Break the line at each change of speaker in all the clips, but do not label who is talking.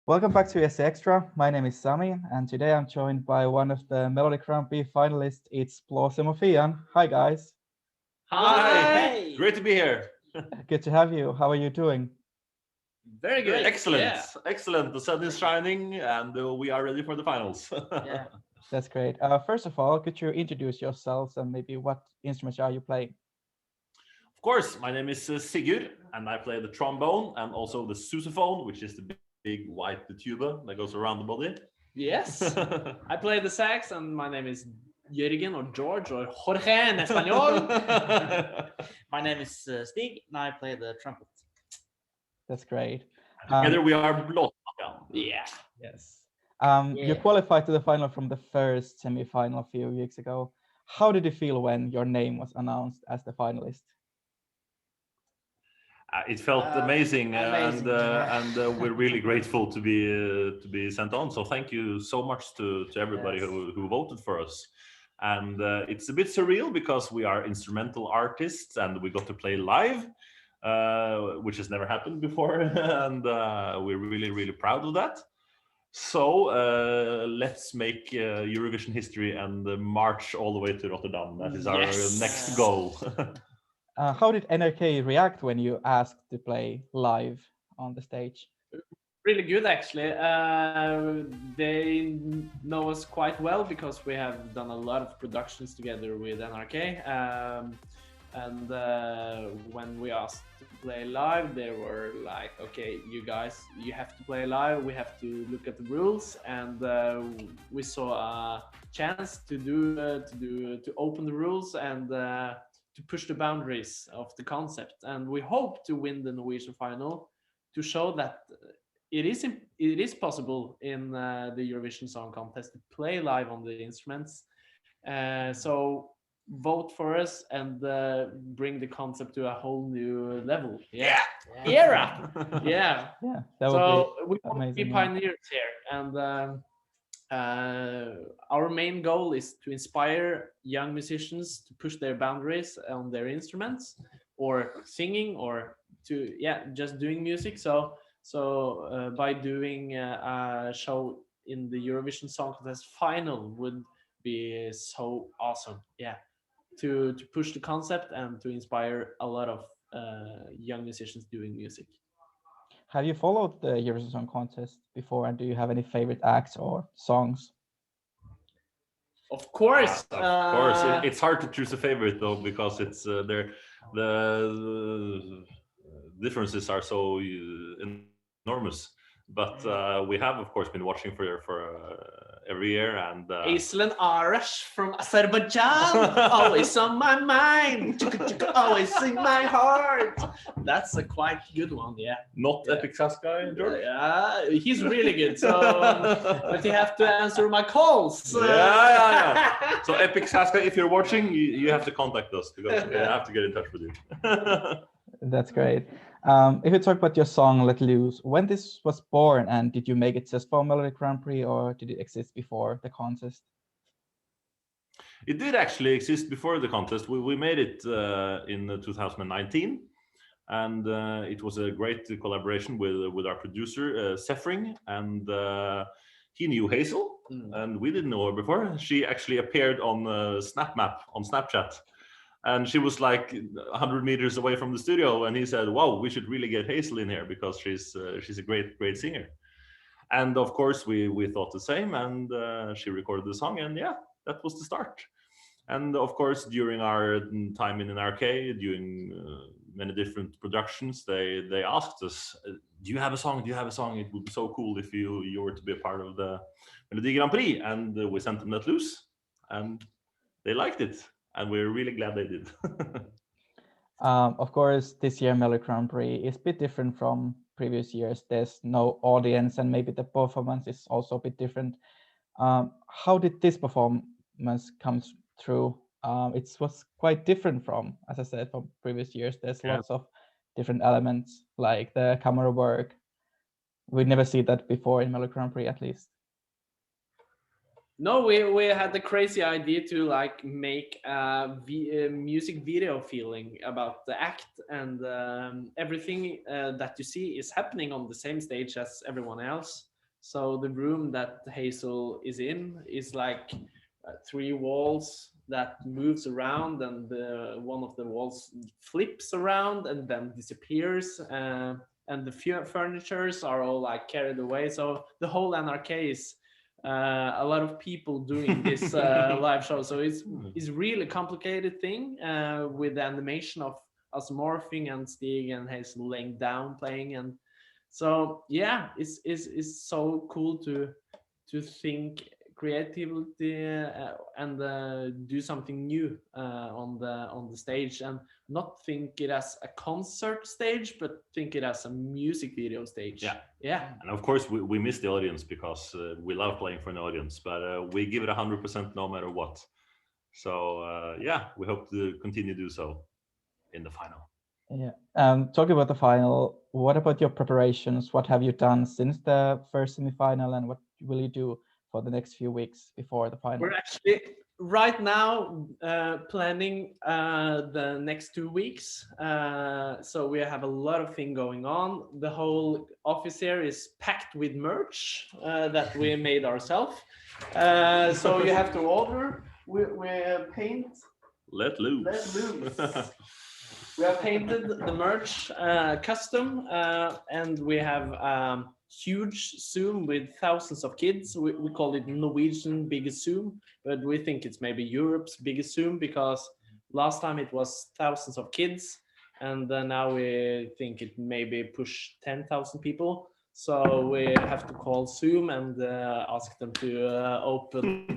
Welcome back to ESCXTRA. My name is Sami, and today I'm joined by one of the Melodi Grand Prix finalists. It's Blåsemafian. Hi, guys.
Hi. Great to be here.
Good to have you. How are you doing?
Very good. Excellent. Excellent. The sun is shining, and we are ready for the finals.
Yeah.
That's great. First of all, could you introduce yourselves and maybe what instruments are you playing?
Of course, my name is Sigurd, and I play the trombone and also the sousaphone, which is the big white tuba that goes around the body.
Yes. I play the sax, and my name is Jürgen or George or Jorge in Espanol.
My name is Stig, and I play the trumpet.
That's great.
Together we are Blåsemafian.
Yeah.
Yes. You qualified to the final from the first semi-final a few weeks ago. How did you feel when your name was announced as the finalist?
It felt amazing, and we're really grateful to be sent on. So thank you so much to everybody who voted for us. And it's a bit surreal because we are instrumental artists and we got to play live, which has never happened before, and we're really proud of that. So let's make Eurovision history and march all the way to Rotterdam. That is our next goal.
How did NRK react when you asked to play live on the stage?
Really good, actually. They know us quite well because we have done a lot of productions together with NRK. And when we asked to play live, they were like, "Okay, you guys, you have to play live. We have to look at the rules." And we saw a chance to open the rules and to push the boundaries of the concept. And we hope to win the Norwegian final to show that it is possible in the Eurovision Song Contest to play live on the instruments. So vote for us and bring the concept to a whole new level. Era.
That
so
would be
we want to be
amazing.
pioneers here, and our main goal is to inspire young musicians to push their boundaries on their instruments or singing or to just doing music. So by doing a show in the Eurovision Song Contest final would be so awesome. To push the concept and to inspire a lot of young musicians doing music.
Have you followed the Eurovision Song Contest before, and do you have any favorite acts or songs?
Of course.
Of course. It's hard to choose a favorite though, because it's the differences are so enormous. But we have, of course, been watching for every year, and
Hazel and Arash from Azerbaijan, always on my mind, always in my heart. That's a quite good one,
Not ESCXTRA, George.
Yeah, he's really good. So, but you have to answer my calls.
So ESCXTRA, if you're watching, you have to contact us because we have to get in touch with you.
That's great. If you talk about your song "Let Loose," when this was born, and did you make it just for Melodi Grand Prix, or did it exist before the contest?
It did actually exist before the contest. We made it in 2019, and it was a great collaboration with our producer Sefring, and he knew Hazel, and we didn't know her before. She actually appeared on SnapMap on Snapchat. And she was like 100 meters away from the studio, and he said, "Wow, we should really get Hazel in here because she's a great singer." And of course, we thought the same, and she recorded the song, and that was the start. And of course, during our time in NRK, doing many different productions, they asked us, "Do you have a song? Do you have a song? It would be so cool if you were to be a part of the Melodi Grand Prix." And we sent them Let Loose, and they liked it. And we're really glad they did.
Of course, this year Melodi Grand Prix is a bit different from previous years. There's no audience, and maybe the performance is also a bit different. How did this performance come through? It was quite different from, as I said, from previous years. There's lots of different elements, like the camera work. We never see that before in Melodi Grand Prix, at least.
No, we had the crazy idea to like make a music video feeling about the act, and everything that you see is happening on the same stage as everyone else. So the room that Hazel is in is like three walls that moves around, and one of the walls flips around and then disappears. And the furnitures are all like carried away. So the whole NRK is a lot of people doing this live show. So it's really complicated thing with the animation of us morphing and Stig and Hazel laying down playing. And so yeah, it's so cool to think creativity and do something new on the stage, and not think it as a concert stage, but think it as a music video stage. Yeah.
And of course, we miss the audience because we love playing for an audience, but we give it 100% no matter what. So yeah, we hope to continue to do so in the final.
Yeah. Talking about the final, what about your preparations? What have you done since the first semi-final, and what will you do for the next few weeks before the final?
We're actually right now planning the next 2 weeks. So we have a lot of things going on. The whole office here is packed with merch that we made ourselves. So you have to order. We paint.
Let loose.
We have painted the merch custom, and we have huge Zoom with thousands of kids. We call it Norwegian biggest Zoom, but we think it's maybe Europe's biggest Zoom, because last time it was thousands of kids, and now we think it maybe push 10,000 people. So we have to call Zoom and ask them to open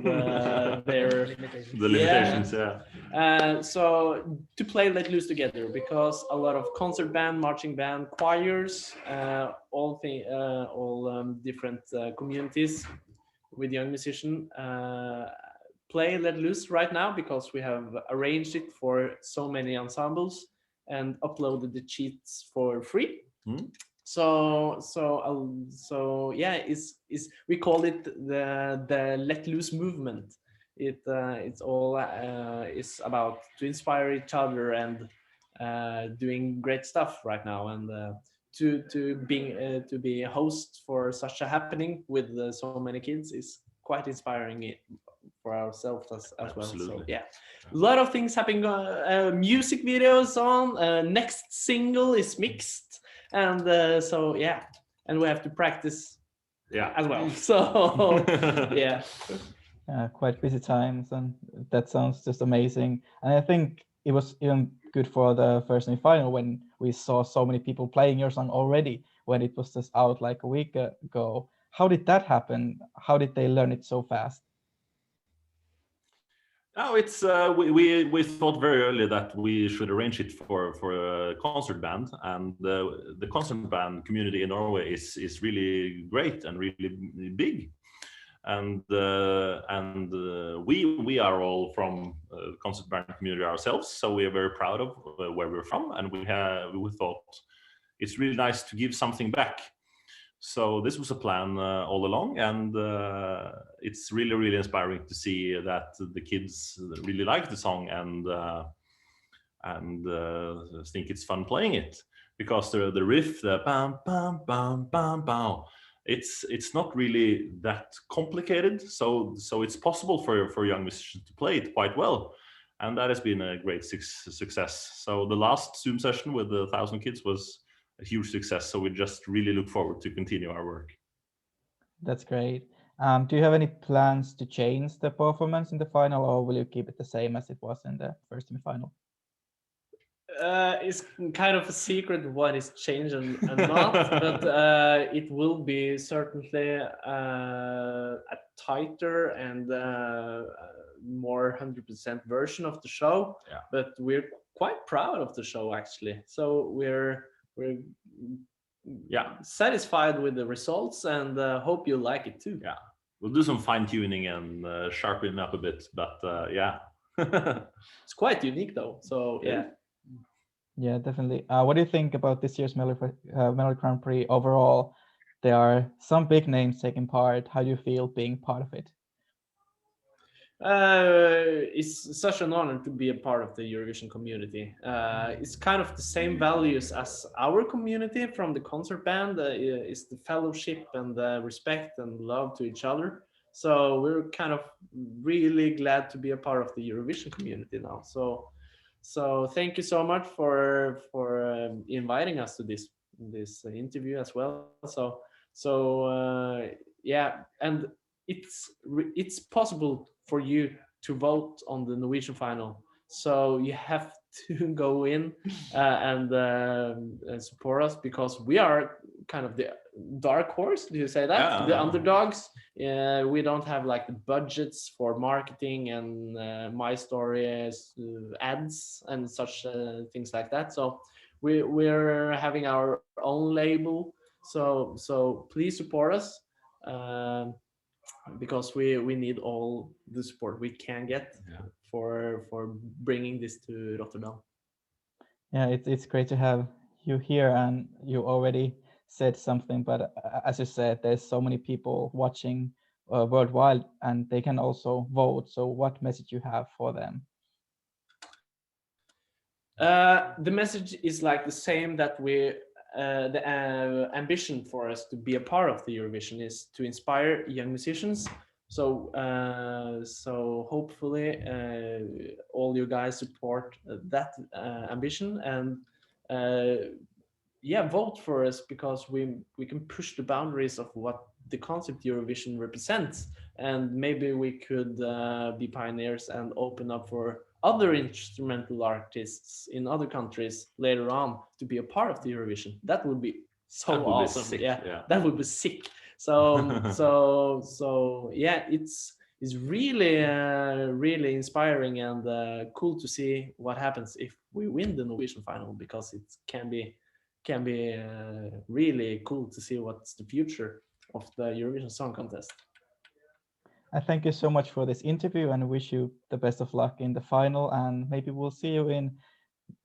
their
limitations.
So to play Let Loose together, because a lot of concert band, marching band, choirs, all different communities with young musicians play Let Loose right now, because we have arranged it for so many ensembles and uploaded the cheats for free. So yeah, we call it the Let Loose movement. It's all is about to inspire each other and doing great stuff right now, and to be a host for such a happening with so many kids is quite inspiring for ourselves as well. So yeah, a lot of things happening. Music videos on. Next single is mixed. And so yeah, and we have to practice as well. So yeah,
quite busy times, and that sounds just amazing. And I think it was even good for the first semi-final when we saw so many people playing your song already when it was just out like a week ago. How did that happen? How did they learn it so fast?
Oh, it's we thought very early that we should arrange it for a concert band, and the concert band community in Norway is really great and really big, and we are all from concert band community ourselves, so we are very proud of where we're from, and we thought it's really nice to give something back. So this was a plan all along, and it's really inspiring to see that the kids really like the song and think it's fun playing it, because the riff, the bam bam bam bam bam, it's not really that complicated. So it's possible for young musicians to play it quite well, and that has been a great success. So the last Zoom session with the 1,000 kids was a huge success, so we just really look forward to continue our work.
That's great. Do you have any plans to change the performance in the final, or will you keep it the same as it was in the first semi-final?
It's kind of a secret what is changed and not, but it will be certainly a tighter and more 100% version of the show.
Yeah.
But we're quite proud of the show actually. So we're satisfied with the results, and hope you like it too.
Yeah, we'll do some fine tuning and sharpen up a bit, but yeah.
It's quite unique though, so yeah.
Yeah, definitely. What do you think about this year's Melodi Grand Prix overall? There are some big names taking part. How do you feel being part of it?
It's such an honor to be a part of the Eurovision community. It's kind of the same values as our community from the concert band. It's the fellowship and the respect and love to each other. So we're kind of really glad to be a part of the Eurovision community now. So thank you so much for inviting us to this interview as well. Yeah, and it's possible for you to vote on the Norwegian final. So you have to go in and support us, because we are kind of the dark horse. Do you say that?
Yeah.
The underdogs. We don't have like the budgets for marketing and my stories, ads and such things like that. So we're having our own label. So please support us. Because we need all the support we can get for bringing this to Rotterdam.
Yeah, it's great to have you here, and you already said something, but as you said, there's so many people watching worldwide, and they can also vote. So what message you have for them?
The message is like the same that the ambition for us to be a part of the Eurovision is to inspire young musicians. So hopefully all you guys support that ambition, and vote for us, because we can push the boundaries of what the concept Eurovision represents, and maybe we could be pioneers and open up for other instrumental artists in other countries later on to be a part of the Eurovision. That would be so awesome.
Sick.
Yeah, that would be sick. So yeah, it's really really inspiring and cool to see what happens if we win the Norwegian final, because it can be really cool to see what's the future of the Eurovision Song Contest.
I thank you so much for this interview, and wish you the best of luck in the final, and maybe we'll see you in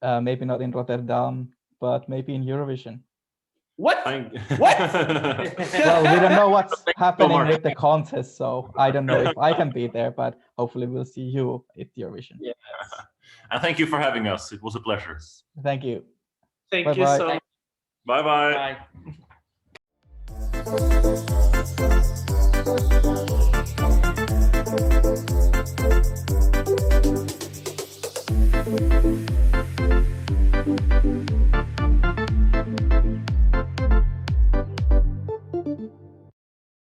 maybe not in Rotterdam, but maybe in Eurovision.
What?
What?
Well, we don't know what's happening with the contest, so I don't know if I can be there, but hopefully we'll see you at Eurovision.
Yes.
And thank you for having us. It was a pleasure.
Thank you.
Thank
Bye-bye.
you so much.
Bye-bye.
Bye.